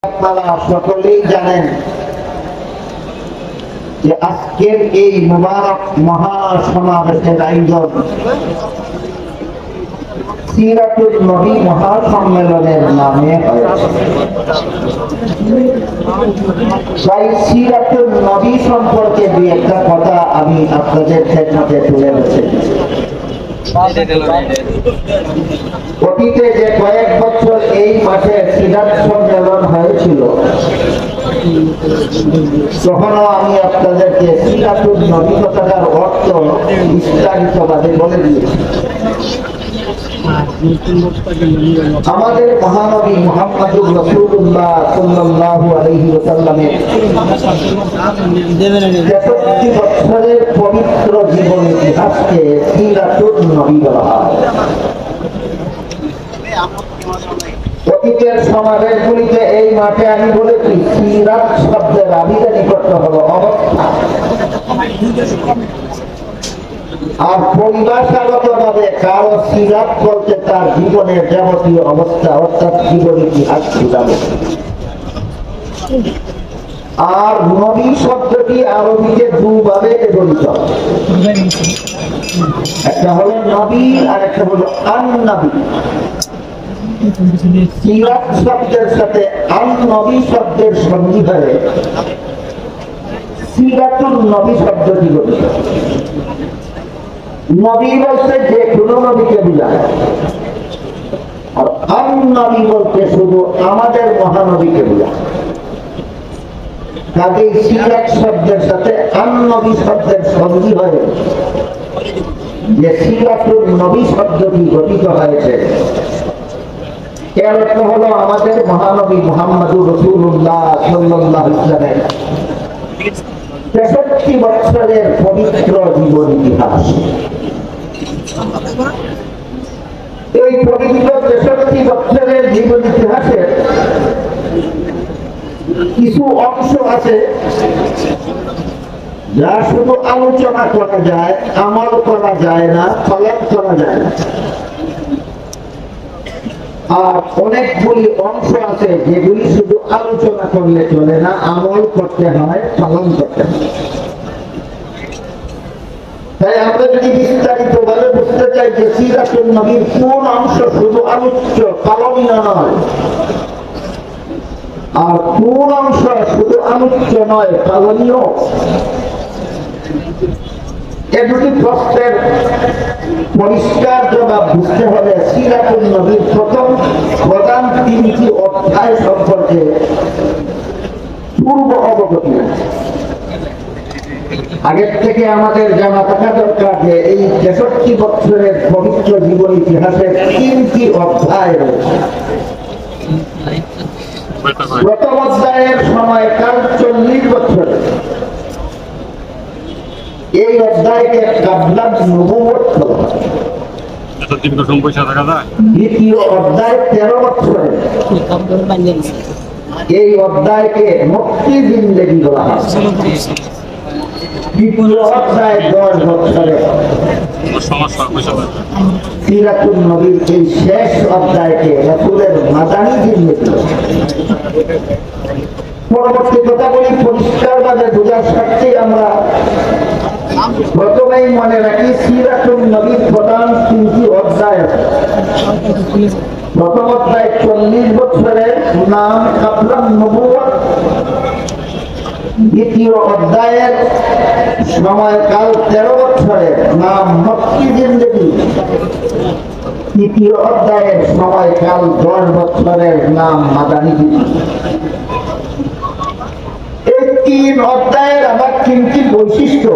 আপনারা সকলেই জানেন যে আজকের এই মুবারক মহাসমাবেশের আয়োজন সিরাতুল নবী মহাসম্মেলনের নামে হয়েছে। তাই সিরাতুল নবী সম্পর্কে দুই একটা কথা আমি আপনাদের খেদমতে তুলে ধরছি। অতীতে যে কয়েক বছর এই মাঠে সিরাত সম্মেলন হয়েছিল, তখনও আমি আপনাদেরকে সিরাতুল নবী কথাটার অর্থ বিস্তারিতভাবে বলে দিয়েছি। আমাদের মহানবী মুহাম্মদুর রাসূলুল্লাহ সাল্লাল্লাহু আলাইহি ওয়াসাল্লামের 63 বছরের পবিত্র জীবন ইতিহাসকে সিরাতুল নবী বলা হয়। অতীতের সমাবেশগুলিতে এই মাঠে আমি বলেছি সিরাত শব্দের আবিধানিক অর্থ হলো অবস্থা, আর পরিভাষাগতভাবে কারো সিরাত বলতে তার জীবনের যাবতীয় অবস্থা অর্থাৎ জীবন ইতিহাস বোঝাবে। আর নবী শব্দটি আরবিতে দুভাবে ব্যবহৃত, একটা হলো নবী আর একটা হলো আন-নবী। সিরাত শব্দের সাথে আন-নবী শব্দের সন্ধি হয়ে সিরাতুল নবী শব্দটি গঠিত। নবী বলতে যে কোনো নবীকে বোঝায়, আর আন-নবী বলতে শুধু আমাদের মহানবীকে বোঝায়। কাজেই সিরাত শব্দের সাথে আন-নবী শব্দের সন্ধি হয়ে যে সিরাতুল নবী শব্দটি গঠিত হয়েছে, এর অর্থ হলো আমাদের মহানবী মুহাম্মদুর রাসূলুল্লাহ সাল্লাল্লাহু আলাইহি ওয়াসাল্লামের 63 বছরের পবিত্র জীবন ইতিহাস। এই পবিত্র 63 বছরের জীবন ইতিহাসে কিছু অংশ আছে যা শুধু আলোচনা করা যায়, আমল করা যায় না, পালন করা যায় না। আর অনেকগুলি অংশ আছে যেগুলি শুধু আলোচনা করলে চলে না, আমল করতে হয়, পালন করতে হয়। তাই আমরা যদি বিস্তারিত ভাবে বুঝতে চাই যে সিরাতুল নবীর কোন অংশ শুধু আলোচ্য, পালনীয় নয়, আর কোন অংশ শুধু আলোচ্য নয়, পালনীয়, এ দুটি প্রশ্নের পরিষ্কার জবাব বুঝতে হলে সিরাতুল নবীর প্রথম প্রধান 3টি অধ্যায় সম্পর্কে পূর্ব অবগতি আছে। আগের থেকে আমাদের জানা থাকা দরকার যে এই 63 বছরের পবিত্র জীবন ইতিহাসের 3টি অধ্যায় রয়েছে। প্রথম অধ্যায়ের সময়কাল 40 বছর, এই অধ্যায়কে কাবলাত নবুয়ত বলা হয়। দ্বিতীয় অধ্যায় 13 বছরের, এই অধ্যায়কে মুক্তি জিন্দেগি বলা হয়। তৃতীয় অধ্যায় 10 বছরের, সিরাতুল নবীর এই শেষ অধ্যায়কে রাসূলের মাদানী জিন্দেগি। পরবর্তী কথাগুলি পরিষ্কারভাবে বোঝার স্বার্থে আমরা প্রথমেই মনে রাখি সিরাতুল নবীর প্রধান 3টি অধ্যায়। প্রথম অধ্যায় 40 বছরের, নাম কাবলাত নবুয়ত। দ্বিতীয় অধ্যায়ের সময়কাল 13 বছরের, নাম মক্কি জিন্দেগি। তৃতীয় অধ্যায়ের সময়কাল 10 বছরের, নাম মাদানী জিন্দেগি। এই 3 অধ্যায়ের আবার 3টি বৈশিষ্ট্য।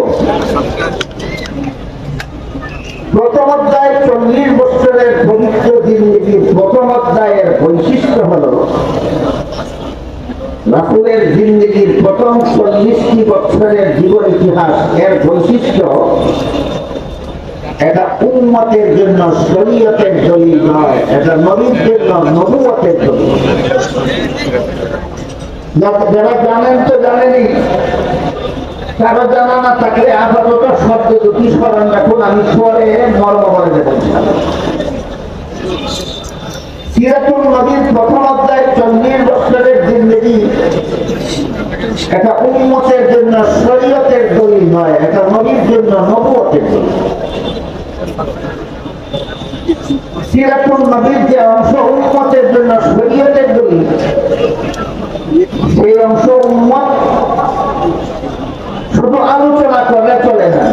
প্রথম অধ্যায় 40 বছরের পবিত্র জিন্দেগির প্রথম অধ্যায়ের বৈশিষ্ট্য হল রাসূলের জিন্দেগির প্রথম 40টি বছরের জীবন ইতিহাস। এর বৈশিষ্ট্য, এটা উম্মতের জন্য শরীয়তের দলিল নয়, এটা নবীর জন্য নবুয়তের দলিল। যারা জানেন তো জানেনই, কারো জানা না থাকলে আপাতত শব্দ দুটি স্মরণ রাখুন, আমি পরে মর্ম বলে দেব। সিরাতুল নবীর প্রথম অধ্যায় 40 বছরের জিন্দেগি এটা উম্মতের জন্য শরীয়তের দলিল নয়, এটা নবীর জন্য নবুয়তের দলিল। সিরাতুন নবীর যে অংশ উম্মতের জন্য শরীয়তের দলিল, সেই অংশ উম্মত শুধু আলোচনা করলে চলে না,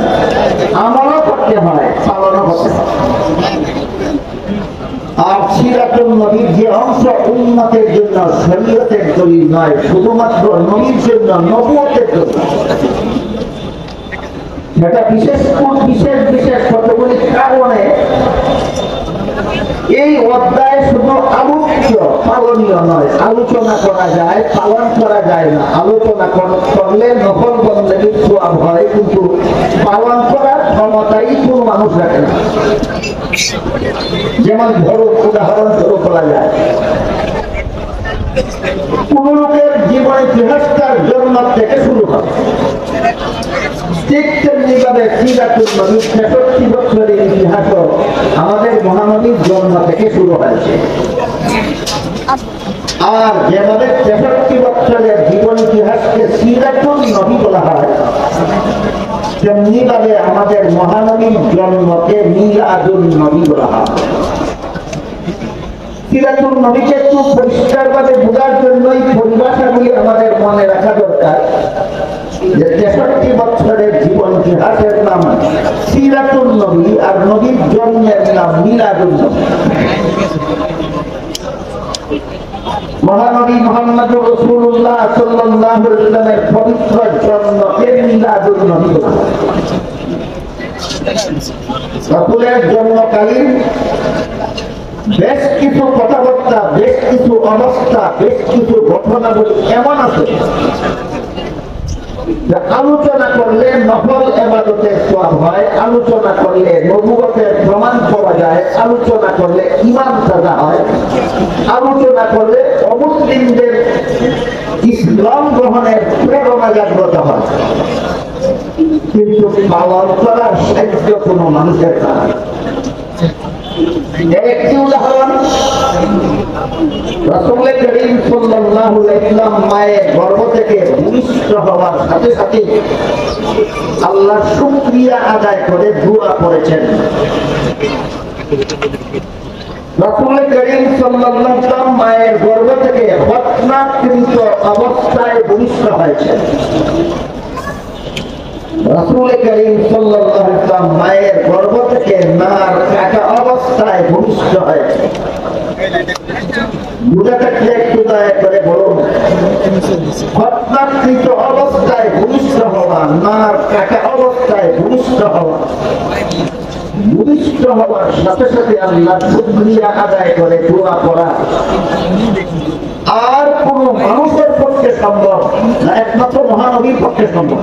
আমলও করতে হয়, পালনও করতে হয়। আর সিরাতুন নবীর যে অংশ উম্মতের জন্য শরীয়তের দলিল নয়, শুধুমাত্র নবীর জন্য নবুয়তের দলিল। সেটা বিশেষ বিশেষ কতগুলি কারণে এই অধ্যায় শুধু আলোচ্য, পালনীয় নয়। আলোচনা করা যায়, পালন করা যায় না। আলোচনা করলে নকল বন্দেগীর সওয়াব হয়, কিন্তু পালন করার ক্ষমতাই কোন মানুষ রাখে না। যেমন ধরুন, উদাহরণস্বরূপ বলা যায়, কোন লোকের জীবন ইতিহাসটার জন্ম থেকে শুরু হয়, ঠিক তেমনিভাবে সিরাতুন নবীর ৬৩ বছরের ইতিহাসও আমাদের মহানবীর জন্ম থেকে শুরু হয়েছে। আর যেভাবে ৬৩ বছরের জীবন ইতিহাসকে সিরাতুন নবী বলা হয়, তেমনিভাবে আমাদের মহানবীর জন্মকে মিলাদুন নবী বলা হয়। সিরাতুন নবীকে একটু পরিষ্কারভাবে বোঝার জন্যই পরিভাষাগুলি আমাদের মনে রাখা দরকার। যে ৬৩ বছরের জীবন ইতিহাসের নাম সিরাতুন নবী, আর নবীর জন্মের নাম মিলাদুন নবী। মহানবী মুহাম্মদুর রাসূলুল্লাহ সাল্লাল্লাহু আলাইহি ওয়াসাল্লামের পবিত্র জন্মকে মিলাদুন নবী বলা হয়। রাসূলের জন্মকালীন বেশ কিছু কথাবার্তা, বেশ কিছু অবস্থা, বেশ কিছু ঘটনাবলী এমন আছে আলোচনা করলে নফল ইবাদতের সওয়াব হয়, আলোচনা করলে নবুয়তের প্রমাণ পাওয়া যায়, আলোচনা করলে ঈমান সাজা হয়, আলোচনা করলে অমুসলিমদের ইসলাম গ্রহণের প্রেরণা জাগ্রত হয়। কিন্তু পালন করার সাধ্য কোনো মানুষের না। একটি উদাহরণ, রাসূল করিম সাল্লাল্লাহু আলাইহি ওয়াসাল্লাম মায়ের গর্ভ থেকে ভূমিষ্ঠ হওয়ার সাথে সাথে আল্লাহর শুকরিয়া আদায় করে দোয়া করেছেন। রাসূল করিম সাল্লাল্লাহু আলাইহি ওয়াসাল্লাম মায়ের গর্ভ থেকে খতনাকৃত অবস্থায় ভূমিষ্ঠ হয়েছেন। রাসূল করিম সাল্লাল্লাহু আলাইহি ওয়াসাল্লাম মায়ের গর্ভ থেকে নার কাটা অবস্থায় ভূমিষ্ঠ হয়েছে। বুঝাটাকে একটু দয়া করে বলুন, খতনাকৃত অবস্থায় ভূমিষ্ঠ হওয়া, নার কাটা অবস্থায় ভূমিষ্ঠ হওয়া, ভূমিষ্ঠ হওয়ার সাথে সাথে আল্লাহর শুকরিয়া আদায় করে দোয়া করা আর কোন মানুষের পক্ষে সম্ভব না, একমাত্র মহানবীর পক্ষে সম্ভব।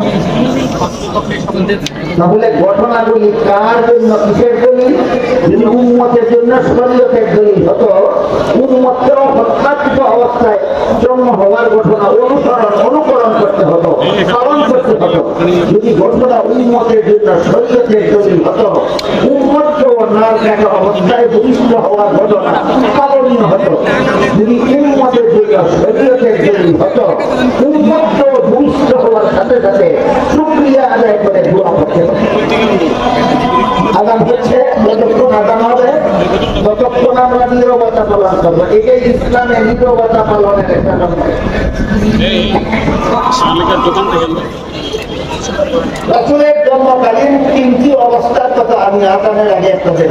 তাহলে ঘটনাগুলি কার জন্য, কিসের দলিল? যদি উম্মতের জন্য শরীয়তের দলিল হতো, উম্মতকেও হত্যাকৃত অবস্থায় জন্ম হওয়ার ঘটনা অনুকরণ করতে হতো, পালন করতে হতো। যদি ঘটনা উম্মতের জন্য শরীয়তের দলিল হতো, উম্মতকেও নার কাটা অবস্থায় ভূমিষ্ঠ হওয়ার ঘটনা পালনীয় হতো। যদি উম্মতের জন্য শরীয়তের দলিল হতো, উম্মতকেও ভূমিষ্ঠ হওয়ার সাথে সাথে শুকরিয়া আদায় করে দোয়া করতে হতো। আগাম হচ্ছে, যতক্ষণ আগাম হবে ততক্ষণ আমরা নীরবতা পালন করবো। এটাই ইসলামে নীরবতা পালনের একটা নাম। রাসূলের জন্মকালীন 3টি অবস্থার কথা আমি আজানের আগে আপনাদের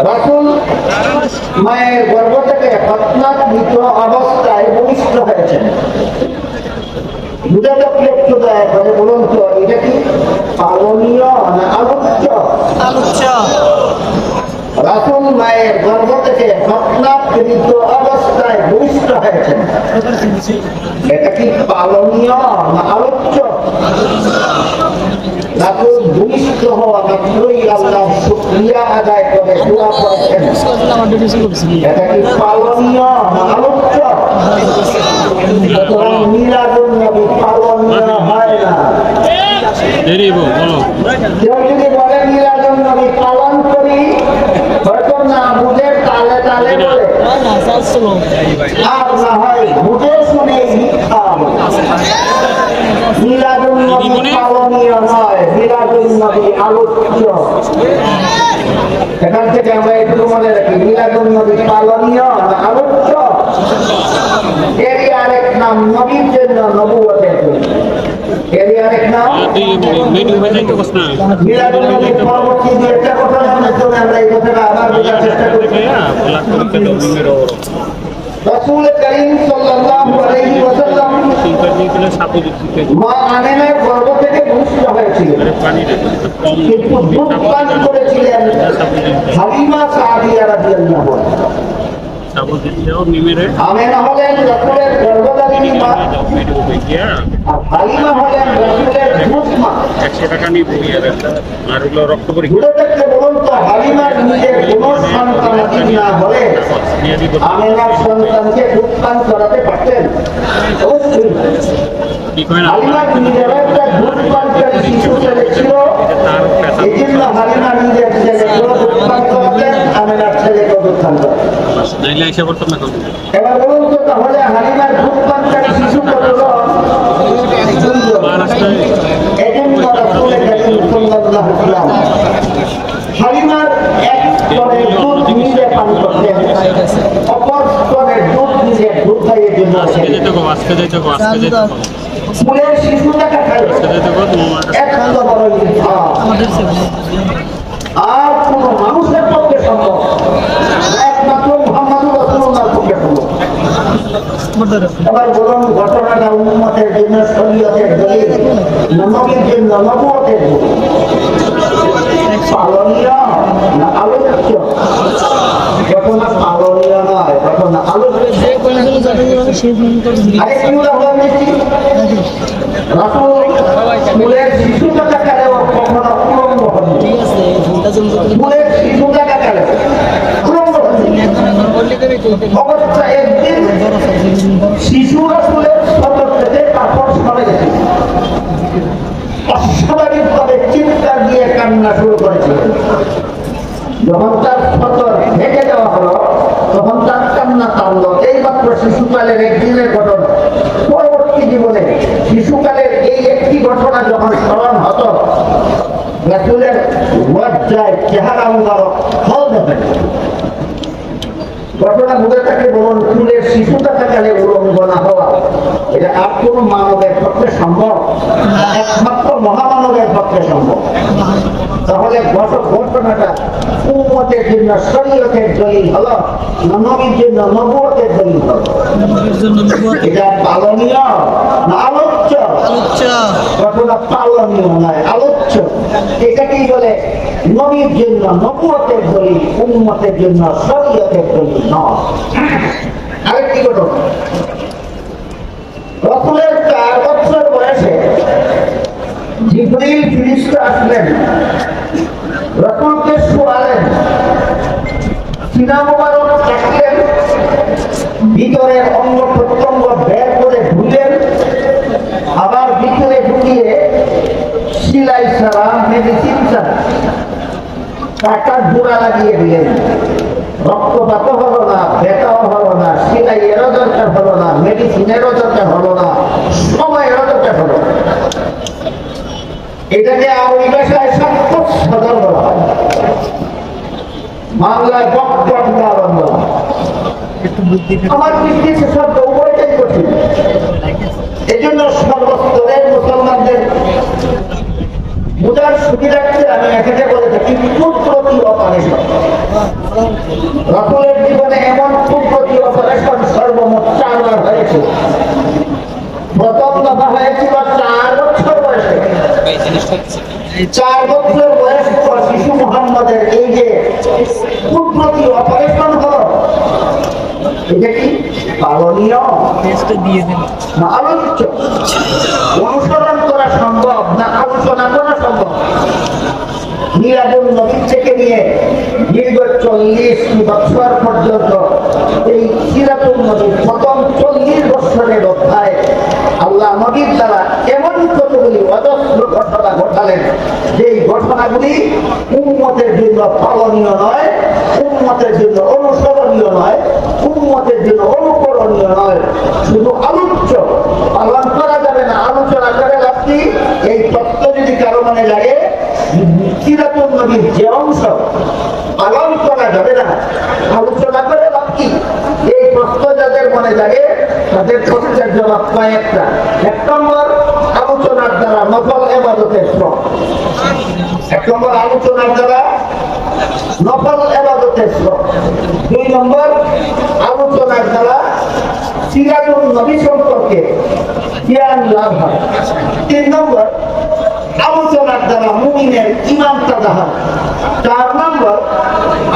রাসূল মায়ের গর্ভ থেকে খতনাকৃত অবস্থায় ভূমিষ্ঠ হয়েছেন। বুঝাতে একটু দয়া করে বলুন তো, এটা কি পালনীয় না আলোচ্য? আলোচ্য। রাসূল মায়ের গর্ভ থেকে খতনাকৃত অবস্থায় ভূমিষ্ঠ হয়েছেন, এটা কি পালনীয় না আলোচ্য? রাসূল ভূমিষ্ঠ হওয়া মাত্রই আল্লাহ শুকরিয়া আদায় করে দোয়া করেছেন, এটা কি পালনীয় না আলোচ্য? মিলাদুন নবী পালনীয় হয় না। কেউ যদি বলে মিলাদুন নবী পালন করি, হয়তো না বুঝে তালে তালে বলে, আর না হয় বুঝে শুনে মিথ্যা মিলাদুন নবী পালনীয় নয়, মিলাদুন নবী আলোচ্য। এখান থেকে আমরা একটু মনে রাখি, মিলাদুন নবী পালনীয় না আলোচ্য। এরই আরেক নাম নবীর জন্য নবুয়তের জন্য, এরই আরেক নাম মিলাদুন নবী। পরবর্তী যে একটা কথা জানার জন্য আমরা এই কথাটা আবার বোঝার চেষ্টা করি। রাসূল করিম সাল্লাল্লাহু আলাইহি ওয়াসাল্লাম মা আমিনার গর্ভ থেকে ভূমিষ্ঠ হয়েছিলেন, কিন্তু দুধ পান করেছিলেন হালিমা সাদিয়া রাদিয়াল্লাহু আনহা। আমিনা হলেন রাসূলের গর্ভধারিণী মা, আর হালিমা হলেন রাসূলের দুধ মা। 100 টাকা নিয়ে আর হলো রক্ত পরীক্ষা। ঘুরে দেখতে বলুন তো, হালিমার নিজের কোনো সন্তান না হলে আমিনার সন্তানকে দুধ পান করাতে পারতেন? অবশ্যই। হালিমার নিজের একটা দুধ পানকারী শিশু ছেলে ছিল, এই জন্য হালিমা নিজের ছেলেকেও দুধ পান করাতেন, আমিনার ছেলেকেও দুধ পান করাতেন। এবার বলুন তো, তাহলে হালিমার দুধ পানকারী শিশু কতজন? হালিমার এক স্তরের দুধ নিজে পান করতেন, অপর স্তরের দুধ নিজে দুধ খাইয়ের জন্য ফুলের শিশুটাকে খাই। এত বড় আর কোন মানুষের পক্ষে সম্ভব, একমাত্র মুহাম্মদুর রাসূলুল্লাহর পক্ষে সম্ভব। এবার বলুন, ঘটনাটা উম্মতের জন্য শরীয়তের দলিল, নবীর জন্য নবুয়তের দলিল, পালনীয় না আলোচ্য? ঘটনা পালনীয় নয়, ঘটনা আলোচ্য। আরেকটি উদাহরণ দিচ্ছি, রাসূল ফুলের শিশুটাকে কালেও কখনো উলঙ্গ হননি। ফুলের শিশুটাকে কালেও উলঙ্গ হননি। অবশ্য একদিন শিশু রাসূলের সদর থেকে কাপড় সরে গেছে, অস্বাভাবিকভাবে চিৎকার দিয়ে কান্না শুরু করেছিল। যখন তার সদর ঢেকে দেওয়া হলো, তখন তার কান্না থামলো। এইমাত্র শিশুকালের একদিনের ঘটনা। পরবর্তী জীবনে শিশুকালের এই একটি ঘটনা যখন স্মরণ হতো, রাসূলের লজ্জায় চেহারা মুবারক ফল দেখে। ঘটনা বুঝে থাকে বলুন, ফুলের শিশুটা থাকালে উলঙ্গ না হওয়া, এটা আর কোন মানবের পক্ষে সম্ভব? একমাত্র মহামানবের পক্ষে সম্ভব। তাহলে ঘটনাটা উম্মতের জন্য শরীয়তের দলিল হলো, নবীর জন্য নবুয়তের দলিল হলো। এটা পালনীয় না আলোচ্য? ঘটনা পালনীয় নয়, আলোচ্য। এটাকেই বলে নবীর জন্য নবুয়তের দলিল, উম্মতের জন্য শরীয়তের দলিল নয়। আরেকটি ঘটনা, রাসূলের 4 বছর বয়সে জিবরীল ফেরেশতা আসলেন, রাসূলকে শোয়ালেন, সিনা মোবারক রাখলেন, ভিতরের অঙ্গ প্রত্যঙ্গ বের করে ধুলেন, আবার ভিতরে ঢুকিয়ে সিলাই ছাড়া, মেডিসিন ছাড়া কাটা জোড়া লাগিয়ে দিলেন। রক্তপাত হলো না, ব্যথাও হলো না, সিলাইয়েরও দরকার হলো না, মেডিসিনেরও দরকার হলো না, সময়েরও দরকার হলো না। এটাকে ওই ভাষায় সাক্ষর সদর বলা হয়, বাংলায় বকবক বলা হয়। আমার দৃষ্টিতে শব্দ উভয়টাই কঠিন। এই জন্য সর্বস্তরের মুসলমানদের বোঝার সুবিধার্থে আমি এখানে বলে থাকি, কুদরতি অপারেশন। রাসূলের জীবনে এমন কুদরতি অপারেশন সর্বমোট 4 বার হয়েছে। প্রথম দফা হয়েছিল 4 বছর বয়সে। 4 বছর বয়স পর শিশু মুহাম্মদের এই যে কুদরতি অপারেশন হলো, এটা কি পালনীয় না আলোচ্য? অনুসরণ করা সম্ভব না আলোচনা করা সম্ভব? মিলাদুন নবী থেকে নিয়ে দীর্ঘ 40 বছর পর্যন্ত এই সিরাতুন নবীর প্রথম 40 বছরের অধ্যায় আল্লাহ নবীর দ্বারা এমন কতগুলি অজস্র ঘটনা ঘটালেন, যেই ঘটনাগুলি উম্মতের জন্য পালনীয় নয়, উম্মতের জন্য অনুসরণীয় নয়, উম্মতের জন্য অনুকরণীয় নয়, শুধু আলোচ্য, পালন করা যাবে না, আলোচনা করে লাভটি। এই তত্ত্ব যদি কারো মনে লাগে, সিরাতুন নবীর যে অংশ পালন করা যাবে না, আলোচনা করে লাভ কি, এই প্রশ্ন যাদের মনে লাগে তাদের প্রশ্নের জবাব কয়েকটা। এক নম্বর, আলোচনার দ্বারা নফল ইবাদতের শ্রম। এক নম্বর, আলোচনার দ্বারা নফল ইবাদতের শ্রম। দুই নম্বর, আলোচনার দ্বারা সিরাতুন নবী সম্পর্কে জ্ঞান লাভ হয়। তিন নম্বর, আলোচনার দ্বারা মুমিনের ঈমান তাজা হয়। চার নম্বর,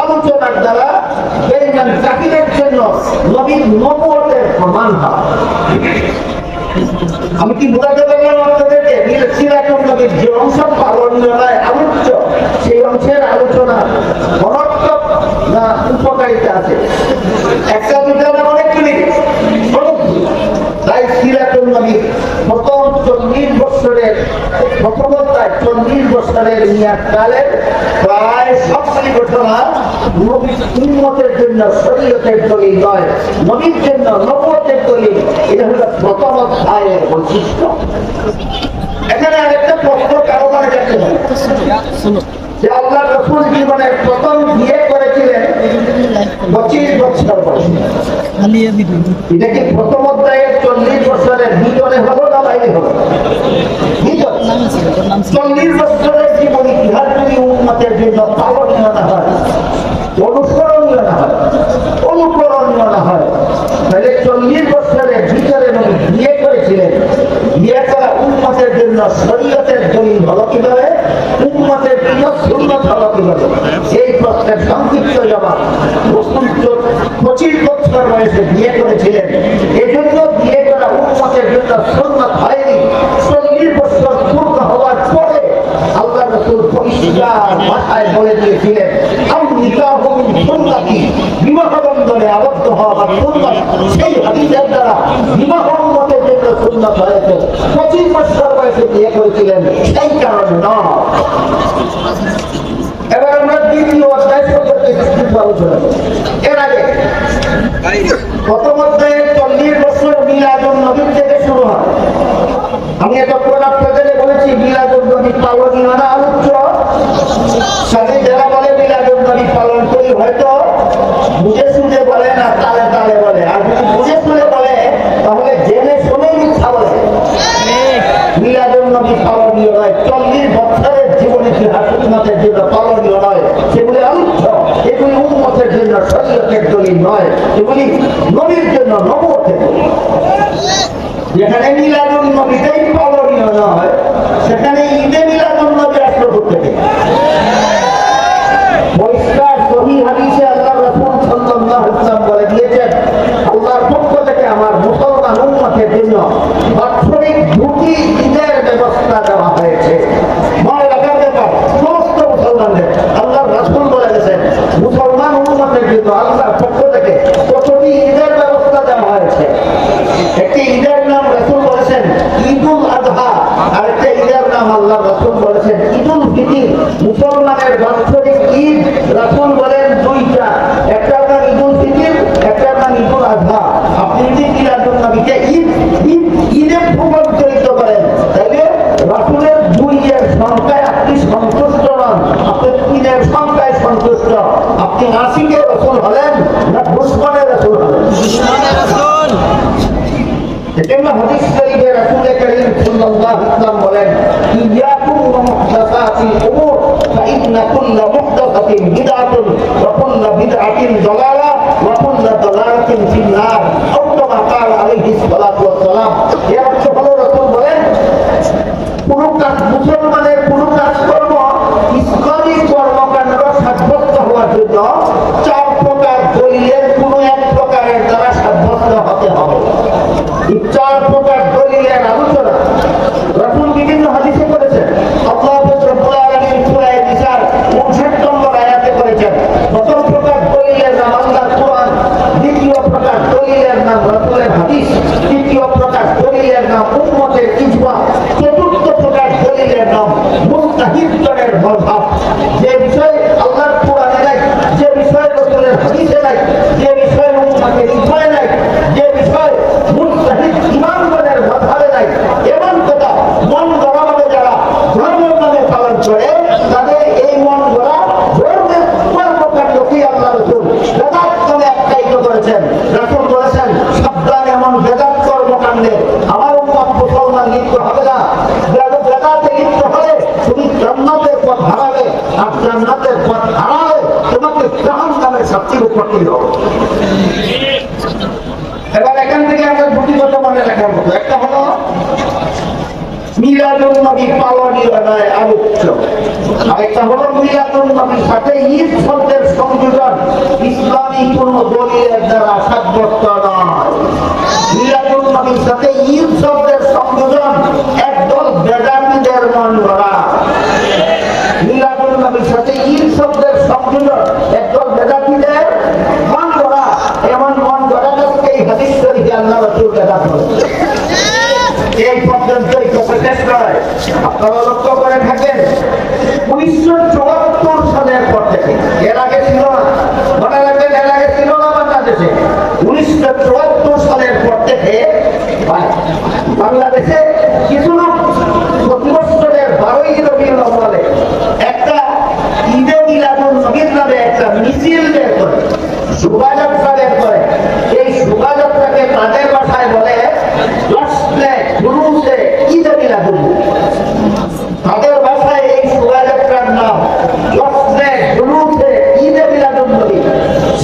আলোচনার দ্বারা বেঈমান কাফিরের জন্য নবীর নবুয়তের প্রমাণ হয়। আমি কি বোঝাতে পারলাম আপনাদেরকে? সিরাতুন নবীর যে অংশ পালনীয় নয়, আলোচ্য, সেই অংশের আলোচনা অনর্থক না উপকারিতা আছে? একটা দুটা না, অনেকগুলি। তাই সিরাতুন নবীর প্রথম 40 বছরের প্রথমতায় 40 বছরের মেয়াদকালের প্রায় সবগুলি ঘটনা নবীর উম্মতের জন্য শরীয়তের দলিল নয়, নবীর জন্য নবুয়তের দলিল। এটা হলো প্রথম অধ্যায়ের বৈশিষ্ট্য। এখানে আরেকটা প্রশ্ন কারো মানে যাচ্ছে না যে আল্লাহ রাসূল জীবনের প্রথম বিয়ে করেছিলেন 25 বছর বয়সে। এটা কি প্রথম অধ্যায়ের 40 বছরের ভিতরে হলো না বাইরে হলো? 40 বছরের জীবন ইতিহাস যদি উম্মতের জন্য পালনীয় না হয়, অনুসরণীয় না হয়, অনুকরণীয় না হয়, তাহলে 40 বছরের ভিতরে বিয়ে করেছিলেন। বিয়ে করা উম্মতের জন্য শরীয়তের দলিল হলো কিভাবে, উম্মতের জন্য সুন্নাত হলো কিভাবে? এই প্রশ্নের সংক্ষিপ্ত জবাব, 25 বছর বয়সে বিয়ে করেছিলেন, এজন্য বিয়ে করা উম্মতের জন্য সুন্নাত হয়নি। 40 বছর পূর্ণ হওয়ার পরে আল্লাহ রাসূল পরিষ্কার ভাষায় বলে দিয়েছিলেন, বিবাহ বন্ধনে আবদ্ধ হওয়া বা সুন্নাত। সেই হাদিসের দ্বারা বিবাহ উম্মতের জন্য সুন্নাত হয়েছে। 25 বছর বয়সে বিয়ে করেছিলেন, সেই কারণে নয়। এবার আমরা দ্বিতীয় অধ্যায় সম্পর্কে কিছু আলোচনা করি। এর আগে প্রথম অধ্যায়ে 40 বছর মিলাদুন নবীর থেকে শুরু হয়। আমি এতক্ষণ আপনাদের বলেছি মিলাদুন নবী পালনীয় না আলোচ্য। সাথে যারা বলে মিলাদুন নবী পালন করি, হয়তো বুঝে শুনে বলে না, তালে তালে বলে। আর যদি বুঝে শুনে বলে তাহলে জেনে শুনে মিথ্যা বলে। মিলাদুন নবী পালনীয় নয়, 40 বছরের জীবন ইতিহাস উম্মতের জন্য পালনীয় নয়, সেগুলি আলোচ্য। এগুলি উম্মতের জন্য শরীয়তের দলিল নয়, এগুলি নবীর জন্য নবুয়তের দলিল। যেখানে মিলাদুন নবীটাই পালনীয় নয়, সেখানে ঈদে মিলাদুন নবী আসলো থেকে। পরিষ্কার সহিহ হাদিসে আল্লাহ রাসূল সাল্লাল্লাহু আলাইহি ওয়াসাল্লাম বলে দিয়েছেন, আল্লাহর পক্ষ থেকে আমার মুসলমান উম্মতের জন্য বাৎসরিক 2টি ঈদের ব্যবস্থা দেওয়া হয়েছে। মনে রাখার ব্যাপার, সমস্ত মুসলমানদের আল্লাহর রাসূল বলে গেছেন মুসলমান উম্মতের জন্য আল্লাহর পক্ষ থেকে কতটি ঈদের ব্যবস্থা দেওয়া হয়েছে। একটি ঈদের নাম রাসূল বলেছেন ঈদুল আযহা, আরেকটা ঈদের নাম আল্লাহ রাসূল বলেছেন ঈদুল ফিতর। মুসলমানের বাৎসরিক ঈদ রাসূল বলেন 2টা, একটার নাম ঈদুল ফিতর, একটার নাম ঈদুল আযহা। আপনি যদি মিলাদুন নবীকে ঈদে রূপান্তরিত করেন, তাহলে রাসূলের 2 এর সংখ্যায় আপনি সন্তুষ্ট নন, আপনি 3 এর সংখ্যায় সন্তুষ্ট। আপনি আশিকের রাসূল হলেন না দুশমনের রাসূল হলেন? এজন্য হাদিস শরীফে রাসূল করিম সাল্লাল্লাহু আলাইহি ওয়াসাল্লাম বলেন, ইয়াকুম ওয়া মুহদাসাতিল উমুর ফাইন্না কুল্লা মুহদাসাতিন বিদআতুন ওয়া কুল্লা বিদআতিন দালালা ওয়া কুল্লা দালালাতিন ফিন-নার। আল্লাহ তাআলা আলাইহিস সালাতু ওয়াস সালাম। এর অর্থ হলো রাসূল বলেন, কোন কাজ মুসলমানের কোন কাজকর্ম ইসলামী কর্মকাণ্ড সাব্যস্ত হওয়ার জন্য 4 প্রকার দলিলের কোন এক প্রকারের দ্বারা সাব্যস্ত হতে হবে। 4 প্রকার দলিলের আলোচনা রাসূল বিভিন্ন হাদিসে করেছেন। আল্লাহ রাব্বুল আলামিন সূরা নিসার 59 নম্বর আয়াতে করেছেন। প্রথম প্রকার দলিলের নাম আল্লাহর কোরআন, দ্বিতীয় প্রকার দলিলের নাম রাসূলের হাদিস, তৃতীয় প্রকার দলিলের নাম উম্মতের ইজমা, চতুর্থ প্রকার দলিলের নাম মুজতাহিদগণের মাযহাব। যে বিষয় আল্লাহর কোরআনে নাই, যে বিষয় রাসূলের হাদিসে নাই, যে বিষয় উম্মতের ইজমায় নাই, আর জান্নাতের পথ হারালে তোমাকে জাহান্নামের শাস্তি ভোগ করতে হবে। এবার এখান থেকে আমরা দুটি কথা মনে রাখার মতো, একটা হলো মিলাদুন নবী পালনীয় নয়, আলোচ্য। আরেকটা হলো মিলাদুন নবীর সাথে ঈদ শব্দের সংযোজন ইসলামী কোন দলিলের দ্বারা সাব্যস্ত নয়। মিলাদুন নবীর সাথে ঈদ শব্দের সংযোজন একদল বেদান্তীদের মন গড়া। মিলাদুন নবীর সাথে ঈদ শব্দের সংযোজন একদল বেদান্তীদের মন গড়া। এমন মন গড়াকে এই হাদিস শরীফে আল্লাহ রাসূল বেদাত বলেছেন। এই পর্যন্তই শেষ নয়, আপনারা লক্ষ্য করে থাকেন 1974 সালের পর থেকে, এর আগে ছিল না, মনে রাখবেন, এর আগে ছিল না বাংলাদেশে। 1974 সালের পর থেকে বাংলাদেশে কিছু লোক প্রতি বছরের 12ই রবিউল আউয়ালে একটা ঈদে মিলাদুন নবীর নামে একটা মিছিল বের করে, শোভাযাত্রা বের করে। এই শোভাযাত্রাকে তাদের ভাষায় বলে তাদের ভাষায় এই শোভাযাত্রার নাম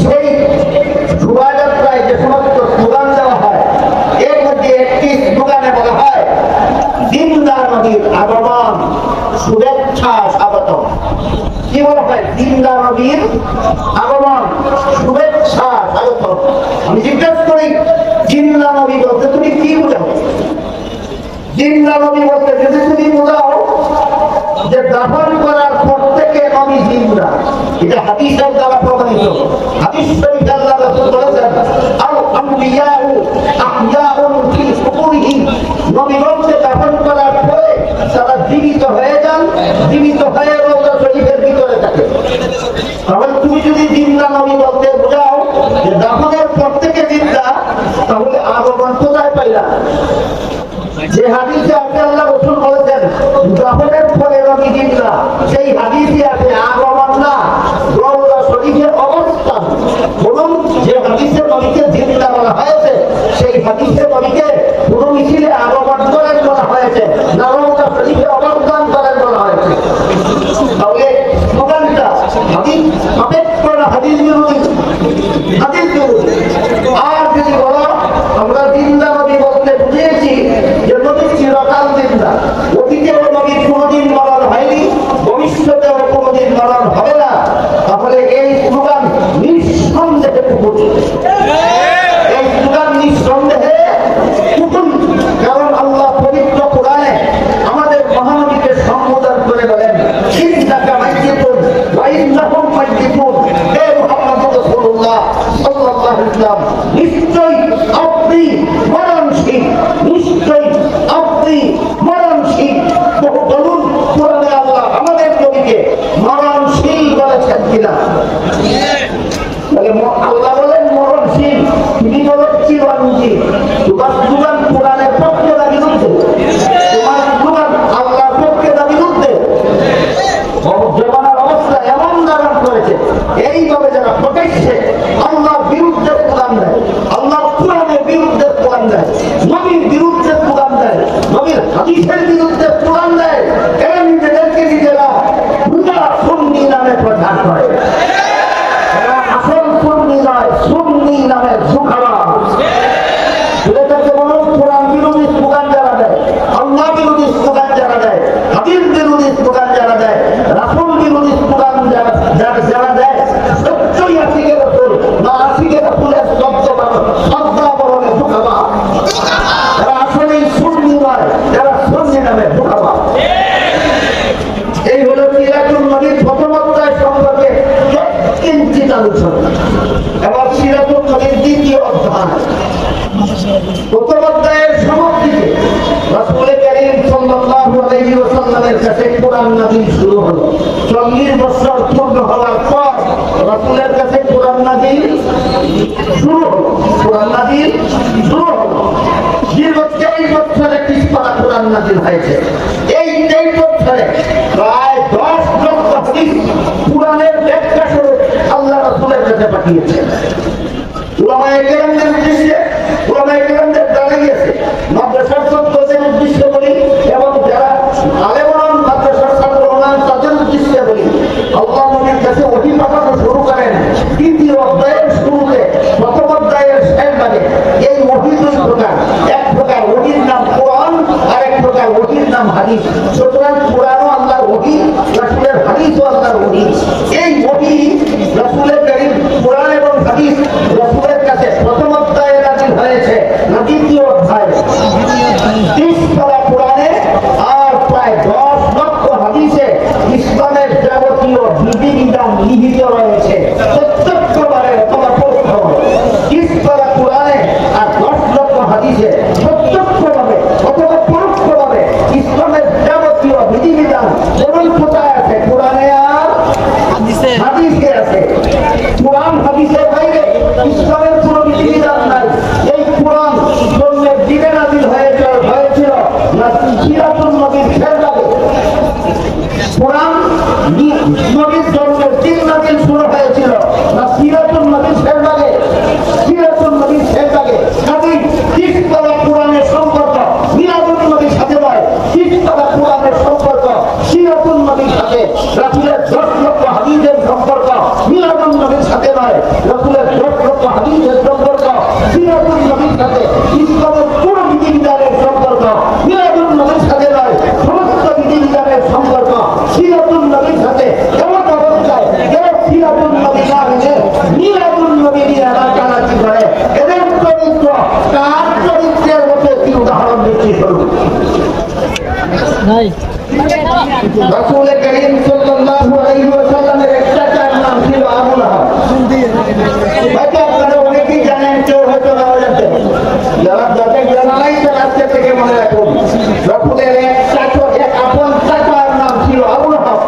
সেই শোভাযাত্রায় যে সমস্ত স্লোগান দেওয়া হয় এর মধ্যে একটি স্লোগানে বলা হয় দিনদার নবীর আগমন, শুভেচ্ছা, স্বাগতম। কি বলা হয়? দিনদার নবীর আগমন, শুভেচ্ছা, স্বাগতম। আমি জিজ্ঞাসা করি, দিনদার নবী বলতে তুমি কি বোঝাও? জিন্দা নবী বলতে যদি তুমি বোঝাও যে দাফন করার পর থেকে নবী জিন্দা, এটা হাদিসের দ্বারা প্রমাণিত। হাদিস শরীফে আল্লাহ রাসূল বলেছেন, আল আমবিয়াউ আহইয়াউন ফি কুবুরিহিম, নবী বলতে দাফন করার পরে তারা জীবিত হয়ে যান, জীবিত হয়ে রওজা শরীফের ভিতরে থাকে। তাহলে তুমি যদি জিন্দা নবী বলতে বোঝাও যে দাফনের পর থেকে জিন্দা, তাহলে আগমন কোথায় পাইলা? যে হাদিসে আছে আল্লাহ রাসূল বলেছেন দাফনের পরে নবী জিন্দা, সেই হাদিসে আছে আগমন না, রওজা শরীফের অবস্থান। বলুন, যে হাদিসে নবীকে জিন্দা বলা হয়েছে সেই হাদিসে নবীকে পুরো মিছিলে আগমন করেন বলা হয়েছে না রওজা শরীফে অবস্থান করেন বলা হয়েছে? তাহলে স্লোগানটা হাদিস সাপেক্ষ না হাদিস বিরোধী? হাদিস বিরোধী। আর যদি বলো আমরা জিন্দা নবী বলতে বুঝিয়েছি যে নবী চিরকাল জিন্দা, অতীতেও নবীর কোনোদিন মরণ হয়নি, ভবিষ্যতেও কোনোদিন মরণ হবে না, তাহলে এই স্লোগান নিঃসন্দেহে কুফর। এই স্লোগান নিঃসন্দেহে কুফর। কারণ আল্লাহ পবিত্র কোরআনে আমাদের মহানবীকে সম্বোধন করে বলেন, ইন্নাকা মাইয়িতুন ওয়া ইন্নাহুম মাইয়িতুন। হে মুহাম্মদ রাসূলুল্লাহ সাল্লাল্লাহু আলাইহি ওয়াসাল্লাম, নিশ্চয়ই আপনি মরণশীল, নিশ্চয়ই আপনি মরণশীল। বহু বলুন কোরআনে আল্লাহ আমাদের নবীকে মরণশীল বলেছেন কিনা? আল্লাহ বলেন মরণশীল, তিনি বলেন চিরঞ্জীব। তোমার স্লোগান কোরআনের পক্ষে না বিরুদ্ধে? তোমার স্লোগান আল্লাহর পক্ষে না বিরুদ্ধে? জমানার অবস্থা এমন ধারণ করেছে, এইভাবে যারা প্রকাশ্যে আল্লাহর বিরুদ্ধে স্লোগান দেয়, আল্লাহর কোরআনের বিরুদ্ধে স্লোগান দেয়, নবীর বিরুদ্ধে স্লোগান দেয়, নবীর হাদিসের বিরুদ্ধে স্লোগান দেয়, এরা নিজেদেরকে নিজেরা সুন্নি নামে প্রচার করে। এরা আসল সুন্নি নয়, সুন্নি নামে ঝুঁকাবাজ। কোরআন বিরোধী স্লোগান যারা দেয়, আল্লাহ বিরোধী স্লোগান যারা দেয়, হাদিস বিরোধী স্লোগান যারা দেয়, রাসূল বিরোধী স্লোগান যারা দেয়, সত্যই আশিকে রাসূল না আশিকে রাসূলের শব্দাবরণে ঝুঁকাবাজ। এরা আসলেই সুন্নি নয়, এরা সুন্নি নামে ঝুঁকাবাজ। এই হলো সিরাতুন নবীর প্রথম অধ্যায় সম্পর্কে কিঞ্চিত আলোচনা। এবার সিরাতুন নবীর দ্বিতীয় অধ্যায়। প্রথম অধ্যায়ের সমাপ্তিতে রাসূল কারীম সাল্লাল্লাহু আলাইহি ওয়াসাল্লামের কাছে কোরআন নাযিল শুরু হলো। 40 বছর পূর্ণ হওয়ার পর রাসূলের কাছে কোরআন নাযিল শুরু হলো। কোরআন নাযিল শুরু হলো। দীর্ঘ 23 বছর একটি পারা কোরআন নাযিল হয়েছে। এই 23 বছরে প্রায় 10 লক্ষ হাদিস কোরআনের ব্যাখ্যা স্বরূপ আল্লাহ রাসূলের কাছে পাঠিয়েছেন। উলামায়ে কেরামদের উদ্দেশ্যে, উলামায়ে কেরামদের জানা গিয়েছে মাদ্রাসার ছাত্রদের উদ্দেশ্যে বলি এবং যারা আলেম মাদ্রাসার ছাত্র তাদের উদ্দেশ্যে বলি, না দ্বিতীয় অধ্যায় 30 পারা কোরআনে আর প্রায় 10 লক্ষ হাদিসে ইসলামের যাবতীয় বিধিবিধান নিহিত রয়েছে প্রত্যক্ষভাবে অথবা পরোক্ষভাবে। 30 পারা কোরআনে আর 10 লক্ষ হাদিসে প্রত্যক্ষভাবে অথবা পরোক্ষভাবে ইসলামের যাবতীয় বিধিবিধান যেমন কোথায় আছে কোরআনে আর হাদিসে আছে। কোরআন হাদিসের বাইরে ইসলামের কোনো বিধিবিধান নাই। এই কোরআন জন্মের দিনে নাযিল হয়েছিল না সিরাতুন নবীর খেলাবে। কোরআন নবীর জন্মের দিন নাযিল শুরু হয়েছিল না সিরাতুন নবীর খেলাবে। সিরাতুন নবীর খেলাবে কাজেই 30 পারা কোরআনের সম্পর্ক মিলাদুন নবীর সাথে নয়। 30 পারা কোরআনের সম্পর্ক সিরাতুন নবীর সাথে। রাসূলের 10 লক্ষ হাদিসের সম্পর্ক মিলাদুন নবীর সাথে নয়। রাসূলের 10 লক্ষ হাদিসের সম্পর্ক সিরাতুন নবীর সাথে। ইসলামের পুরো বিধিবিধানের সম্পর্ক মিলাদুন নবীর সাথে নয়। সমস্ত বিধিবিধানের সম্পর্ক সিরাতুন নবীর সাথে। এমন অবস্থায় কেউ সিরাতুন নবী না হলে মিলাদুন নবী নিয়ে নাচানাচি করে। এদের চরিত্র তার চরিত্রের মধ্যে কি উদাহরণ দিচ্ছি শুনুন। রাসূল করিম সাল্লাল্লাহু আলাইহি ওয়াসাল্লামের একটা চার নাম ছিল আবু লাহাব। হয়তো আপনারা অনেকেই জানেন, কেউ হয়তো নাও জানতেন। যারা যাদের জানা নাই তারা আজকে থেকে মনে রাখুন। রাসূলের এক আপন চাচার নাম ছিল আবু লাহাব।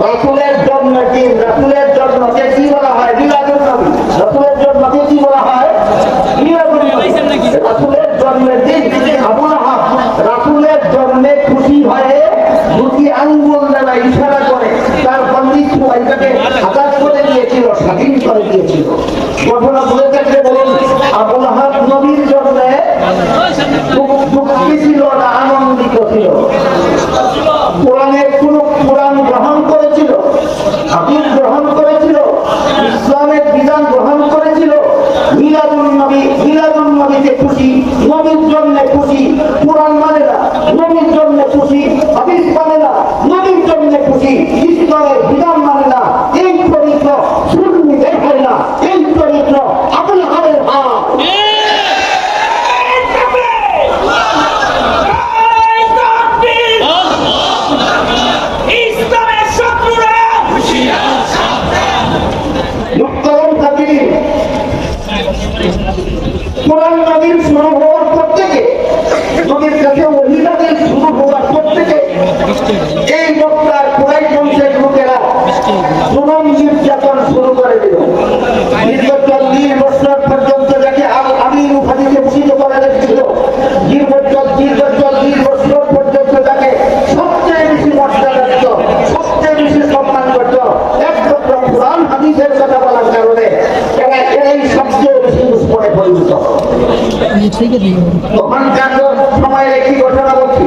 রাসূলের জন্মদিন, রাসূলের জন্মকে কি বলা হয়? মিলাদুন নবী। রাসূলের জন্মকে কি বলা হয়? মিলাদুন নবী। রাসূলের জন্মের দিন আবু লাহাব রাসূলের জন্মে খুশি হয়ে দুটি আঙ্গুল দ্বারা ইশারা করে তার বন্দী সুবাইটাকে আজাদ করে দিয়েছিল, স্বাধীন করে দিয়েছিল। ঘটনা বলে থাকলে বলুন, আবু লাহাব নবীর জন্মে দুঃখী ছিল না আনন্দিত ছিল? কোরআনের কোন কোরআন গ্রহণ করেছিল, হাদিস গ্রহণ করেছিল, ইসলামের বিধান গ্রহণ করেছিল। মিলাদুন নবীতে খুশি, নবীর জন্য খুশি। কোরআন মানে না, নবীর জন্য খুশি। হাদিস মানে না, নবীর জন্য খুশি। ইসলামের বিধান মানে না। এই চরিত্র সুন্নি দেখায় না। এই চরিত্র আবু লাহাবের ভাব। কোরআন নাযিল শুরু হওয়ার পর থেকে, নবীর কাছে ওহী নাযিল শুরু হওয়ার পর থেকে এই মক্কার কুরাইশ বংশের লোকেরা জুলুম নির্যাতন শুরু করে দিল। দীর্ঘ 40 বছর পর্যন্ত যাকে আমির উপাধিতে ভূষিত করে রেখেছিল, দীর্ঘ 40 বছর পর্যন্ত যাকে সবচেয়ে বেশি মর্যাদা দিত, সবচেয়ে বেশি সম্মান করত, একমাত্র কোরআন হাদিসের কথা বলার কারণে এরাই সবচেয়ে বেশি দুশ্মনে পরিণত। তখনকার সময়ের একটি ঘটনা বলছি।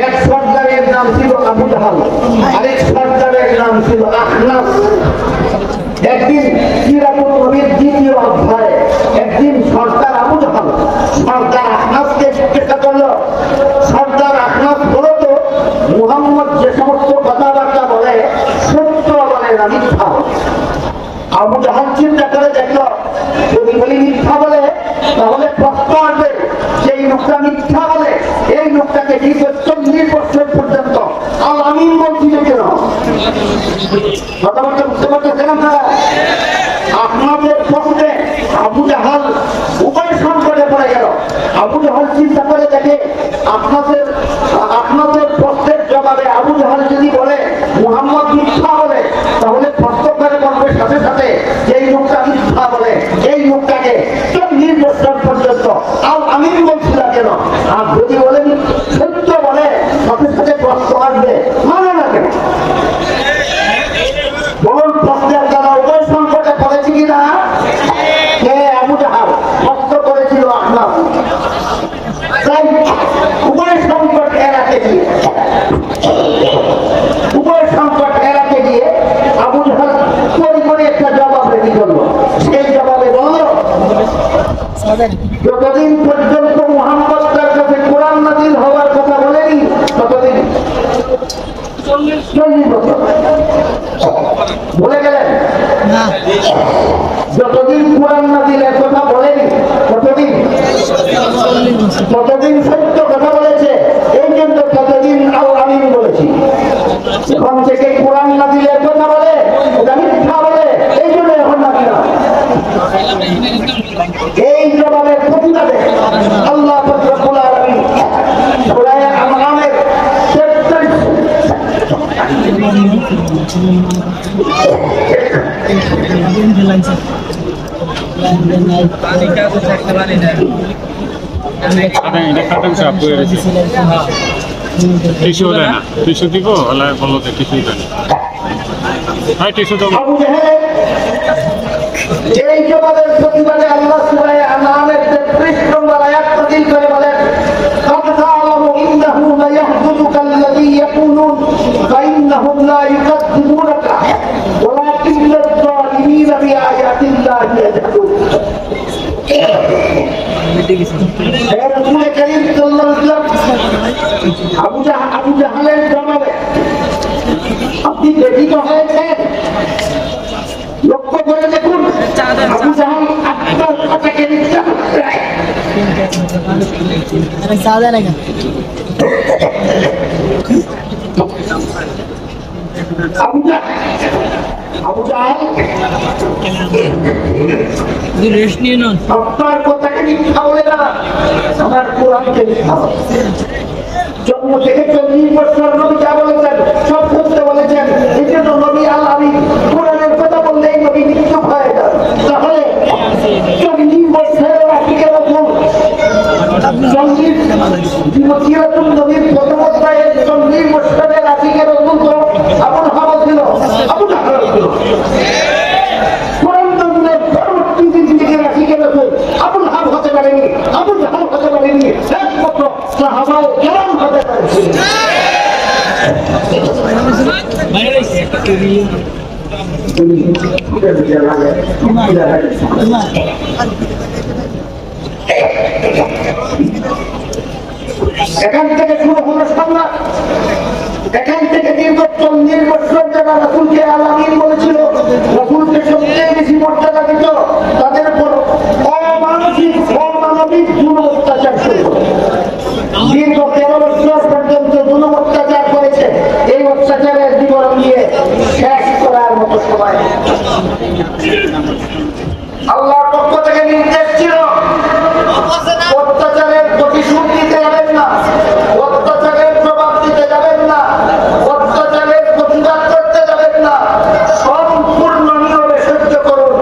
এক সর্দারের নাম ছিল আবু জাহাল, আরেক সর্দারের নাম ছিল আখনাস। একদিন সিরাতুন নবীর 2য় অধ্যায়ে একদিন সর্দার আবু জাহাল সর্দার আখনাসকে জিজ্ঞাসা করলো, সর্দার আখনাস বলো তো, মুহাম্মদ যে সমস্ত কথাবার্তা বলে সত্য বলে না মিথ্যা? আবু জাহাল চিন্তা করে দেখলো, যদি বলি মিথ্যা বলে তাহলে প্রশ্ন আসবে, সেই লোকটা মিথ্যা বলে এই লোকটাকে 40 বছর পর্যন্ত আল আমিন বলছিল কেন? কথা বলতে বুঝতে পারতেছেন আপনারা? আপনাদের প্রশ্নে আবু জাহাল উভয় সংকটে পড়ে গেল। আবু জাহাল চিন্তা করে দেখে, আপনাদের প্রশ্নের জবাবে আবু জাহাল যদি বলে মুহাম্মদ মিথ্যা বলে, তাহলে প্রশ্ন করে বলবে সাথে সাথে এই লোকটা মিথ্যা বলে এই লোকটাকে 40 বছর পর্যন্ত আল আমিন বলছিল কেন? আর যদি বলে সত্য বলে, সাথে সাথে প্রশ্ন আসবে, মানে না কেন? বলুন, প্রশ্নের দ্বারা উভয় সংকটে পড়েছে কিনা? আবু জাহাল প্রশ্ন করেছিল আখনাস। উভয় সংকট এড়াতে গিয়ে আবু জাহাল করে একটা জবাব রেডি করলো। সেই জবাবে বলল, যতদিন পর্যন্ত মুহাম্মদ তার কাছে কোরআন নাযিল হওয়ার কথা বলেনি, ততদিন 40 বছর বলে গেলেন। যতদিন কোরআন নাযিলের কথা বলেনি, ততদিন ততদিন সত্য কথা বলেছে, এই জন্য ততদিন আল আমিন বলেছি। এখন থেকে কোরআন না দিলে কথা বলে, ওটা মিথ্যা বলে, এই জন্য এখন না দিলাম। এই জবাবের প্রতিবাদে আল্লাহ রব্বুল আলামিন সূরা আনআমের 43 এটা খাটান সাপ হয়ে গেছে। টিস্যু দেয় না, টিস্যু দিব হলে বলো যে টিস্যু দেয় না। হ্যাঁ টিস্যু দেবো। আবু জাহেল এই জবাবের প্রতিবাদে আল্লাহ সূরা আনআমের 33 নম্বর আয়াত নাযিল করে বলেন, قد تعلم إنه ليحزنك الذي يقولون فإنهم لا يكذبونك ولكن الظالمين بآيات الله يجحدون। রাসূল করিম সাল্লাল্লাহু আলাইহি ওয়াসাল্লাম আবু জাহেলের জবাবে আপনি ব্যথিত হয়েছেন। লক্ষ্য করে দেখুন, আবু জাহেল আপনার কথাকে মিথ্যা বলছে। আবু জাহেল আপনার কথাকে মিথ্যা বলে না, আমার কোরআনকে মিথ্যা বলে। জন্ম থেকে 40 বছর নবী যা বলেছেন সব সত্য বলেছেন। এই জন্য নবী আল আমিন কোরআনের কথা বললেই নবী মৃত্যু হয়ে যান। তাহলে 40 বছরের রাসূলের রাসূল 40 নবীর প্রথম অধ্যায়ে 40 বছরের রাসূলের রাসূল তো আবু হাওয়া ছিল, আবু জাহল ছিল। কোরআন নামের পরবর্তী দিন থেকে রাসূলের রাসূল আবু হাওয়া হতে পারেনি, আবু জাহল হতে পারেনি, একমাত্র সাহাবায়ে কেরাম হতে পারেছে। এখান থেকে শুরু হলো সংলাপ। এখান থেকে দীর্ঘ 40 বছর যারা রাসূলকে আল আমিন বলেছিল, রাসূলকে সবচেয়ে বেশি মর্যাদা দিত, তাদের উপর অমানবিক জুলুম অত্যাচার শুরু হলো। দীর্ঘ 13 বছর পর্যন্ত জুলুম অত্যাচার করেছে। এই অত্যাচারের বিবরণ দিয়ে শেষ করার মতো সময় আল্লাহর পক্ষ থেকে নির্দেশ ছিল, অত্যাচারের প্রতিশোধ নিতে যাবেন না, অত্যাচারের জবাব দিতে যাবেন না, অত্যাচারের প্রতিবাদ করতে যাবেন না, সম্পূর্ণ নিয়মে সহ্য করুন।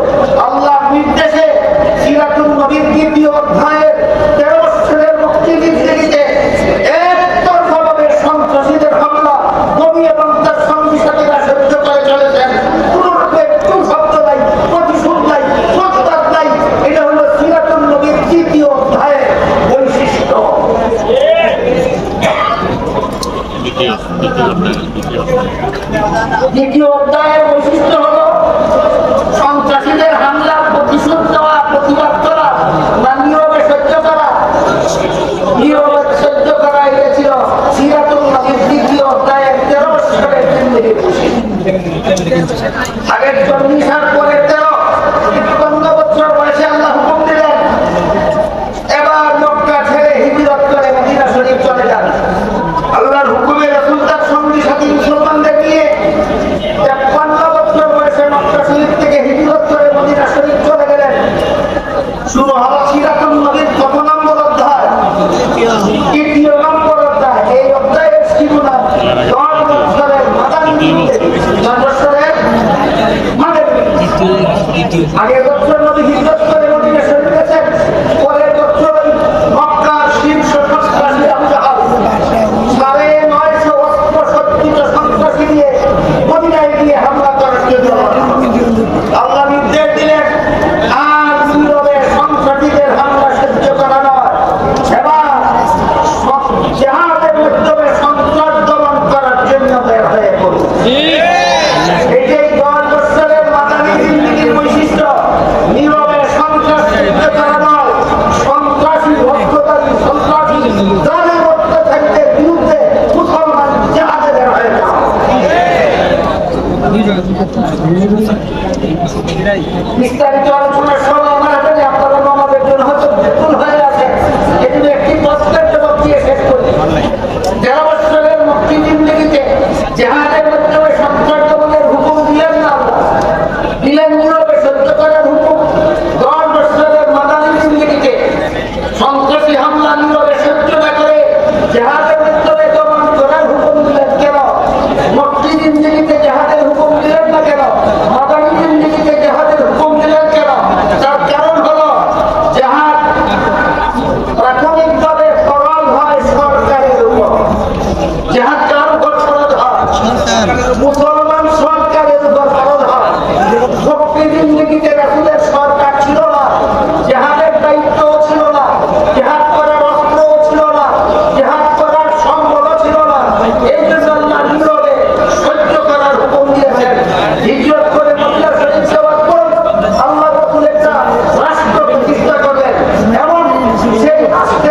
বিদেশি হামলা নীরবে সহ্য না করে জেহাদের উদ্যোগে দমন করার হুকুম দিলেন কেন? মক্কি জিন্দেগিতে জেহাদের হুকুম দিলেন না কেন? মাদানী জিন্দেগিতে জেহাদের হুকুম দিলেন কেন? তার কারণ হলো জেহাদ প্রাথমিকভাবে ফরজ হয় সরকারের উপর। জেহাদ কার উপর ফরজ হয়? মুসলমান সরকারের উপর ফরজ হয়। মক্কি জিন্দেগিতে রাসূলের সরকার ছিল না, জেহাদের দায়িত্বও ছিল না, জেহাদ করার অস্ত্রও ছিল না, জেহাদ করার সম্বলও ছিল না। এই জন্য আল্লাহ নীরবে সহ্য করার হুকুম দিয়েছেন। হিজরত করে মদিনা শরীফ যাওয়ার পর আল্লাহ রাসূল একটা রাষ্ট্র প্রতিষ্ঠা করলেন। এমন সেই রাষ্ট্র